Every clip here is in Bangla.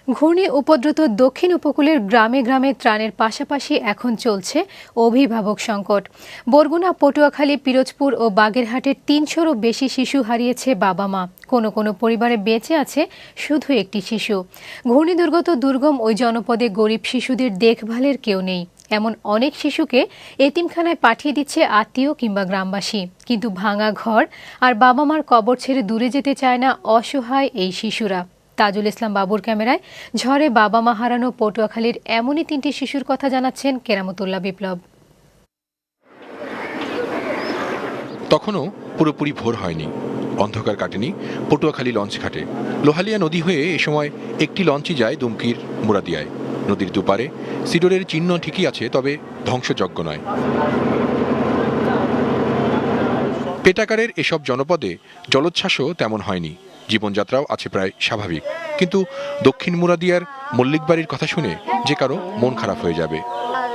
ঘূর্ণি উপদ্রুত দক্ষিণ উপকূলের গ্রামে গ্রামে ত্রাণের পাশাপাশি এখন চলছে অভিভাবক সংকট। বরগুনা, পটুয়াখালী, পিরোজপুর ও বাগেরহাটের ৩০০-রও বেশি শিশু হারিয়েছে বাবা মা। কোনো কোনো পরিবারে বেঁচে আছে শুধু একটি শিশু। ঘূর্ণিদুর্গত দুর্গম ওই জনপদে গরিব শিশুদের দেখভালের কেউ নেই। এমন অনেক শিশুকে এতিমখানায় পাঠিয়ে দিচ্ছে আত্মীয় কিংবা গ্রামবাসী। কিন্তু ভাঙা ঘর আর বাবা মার কবর ছেড়ে দূরে যেতে চায় না অসহায় এই শিশুরা। তাজুল ইসলাম বাবুর ক্যামেরায় ঝড়ে বাবা মা হারানো পটুয়াখালীর এমনই ৩টি শিশুর কথা জানাচ্ছেন কেরামতুল্লাহ বিপ্লব। তখনও পুরোপুরি ভোর হয়নি, অন্ধকার কাটেনি পটুয়াখালী লঞ্চ ঘাটে। লোহালিয়া নদী হয়ে এ সময় একটি লঞ্চই যায় দুমকির মুরাদিয়ায়। নদীর দুপারে সিডোরের চিহ্ন ঠিকই আছে, তবে ধ্বংসযজ্ঞ নয়। পেটাকারের এসব জনপদে জলোচ্ছ্বাসও তেমন হয়নি, জীবনযাত্রাও আছে প্রায় স্বাভাবিক। কিন্তু দক্ষিণ মুরাদিয়ার মল্লিকবাড়ির কথা শুনে যে কারো মন খারাপ হয়ে যাবে।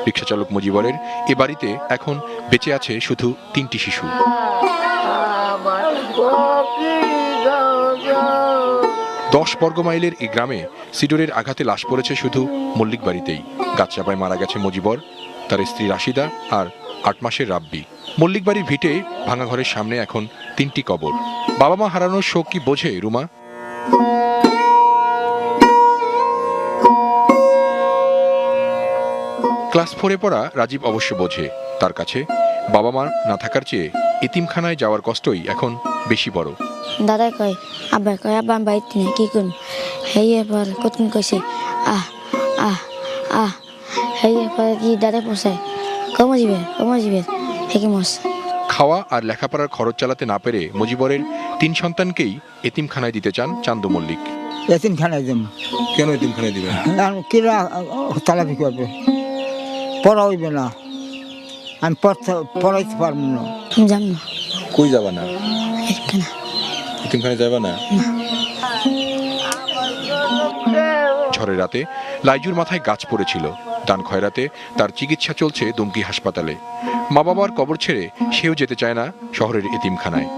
রিকশাচালক মুজিবরের এ বাড়িতে এখন বেঁচে আছে শুধু 3টি শিশু। 10 বর্গমাইলের এই গ্রামে সিডোরের আঘাতে লাশ পড়েছে শুধু মল্লিক বাড়িতেই। গাছচাপায় মারা গেছে মুজিবর, তার স্ত্রী রাশিদা আর 8 মাসের রাব্বি। মল্লিক বাড়ির ভিটে ভাঙা ঘরের সামনে এখন 3টি কবর। বাবা মা হারানোর শোক কি বোঝে রুমা? ক্লাস 4-এ পড়া রাজীব অবশ্য বোঝে। তার কাছে বাবা মা না থাকার চেয়ে এতিমখানায় যাওয়ার কষ্টই এখন বেশি বড়। দাদা কয়, আব্বা কয়, আব্বা আমি বাড়িতে নেই, কি করুন? হেই এবার কতক্ষণ কইছে আহ আহ আহ, হেই এবার কি দাদা পোষায় কমা যাবে হেকে মাস। খাওয়া আর লেখাপড়ার খরচ চালাতে না পেরে মুজিবরের 3 সন্তানকেই এতিমখানায় দিতে চান চান্দু মল্লিক। এতিমখানায় দেব। কেন এতিমখানায় দিবেন? কিরা তালাপি করবে, পড়া হইবে না, আমি পড়াইতে পারবো না। তুমি জানো না? কই যাবা না? এখানে এতিমখানায় যাবা না? ঝড়ের রাতে লাইজুর মাথায় গাছ পড়েছিল। দান খয়রাতে তার চিকিৎসা চলছে দুমকি হাসপাতালে। মা বাবার কবর ছেড়ে সেও যেতে চায় না শহরের এতিমখানায়।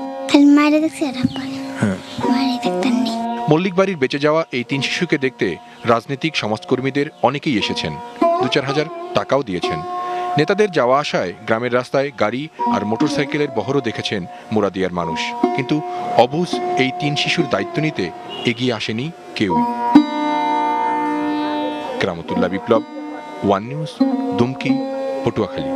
মল্লিক বাড়ির বেঁচে যাওয়া এই 3 শিশুকে দেখতে রাজনৈতিক সমাজকর্মীদের অনেকেই এসেছেন, 2-4 হাজার টাকাও দিয়েছেন। নেতাদের যাওয়া আসায় গ্রামের রাস্তায় গাড়ি আর মোটরসাইকেলের বহরও দেখেছেন মুরাদিয়ার মানুষ। কিন্তু অবুঝ এই 3 শিশুর দায়িত্ব নিতে এগিয়ে আসেনি কেউই। কেরামতুল্লাহ বিপ্লব, ওয়ান নিউজ, দুমকি, পটুয়াখালী।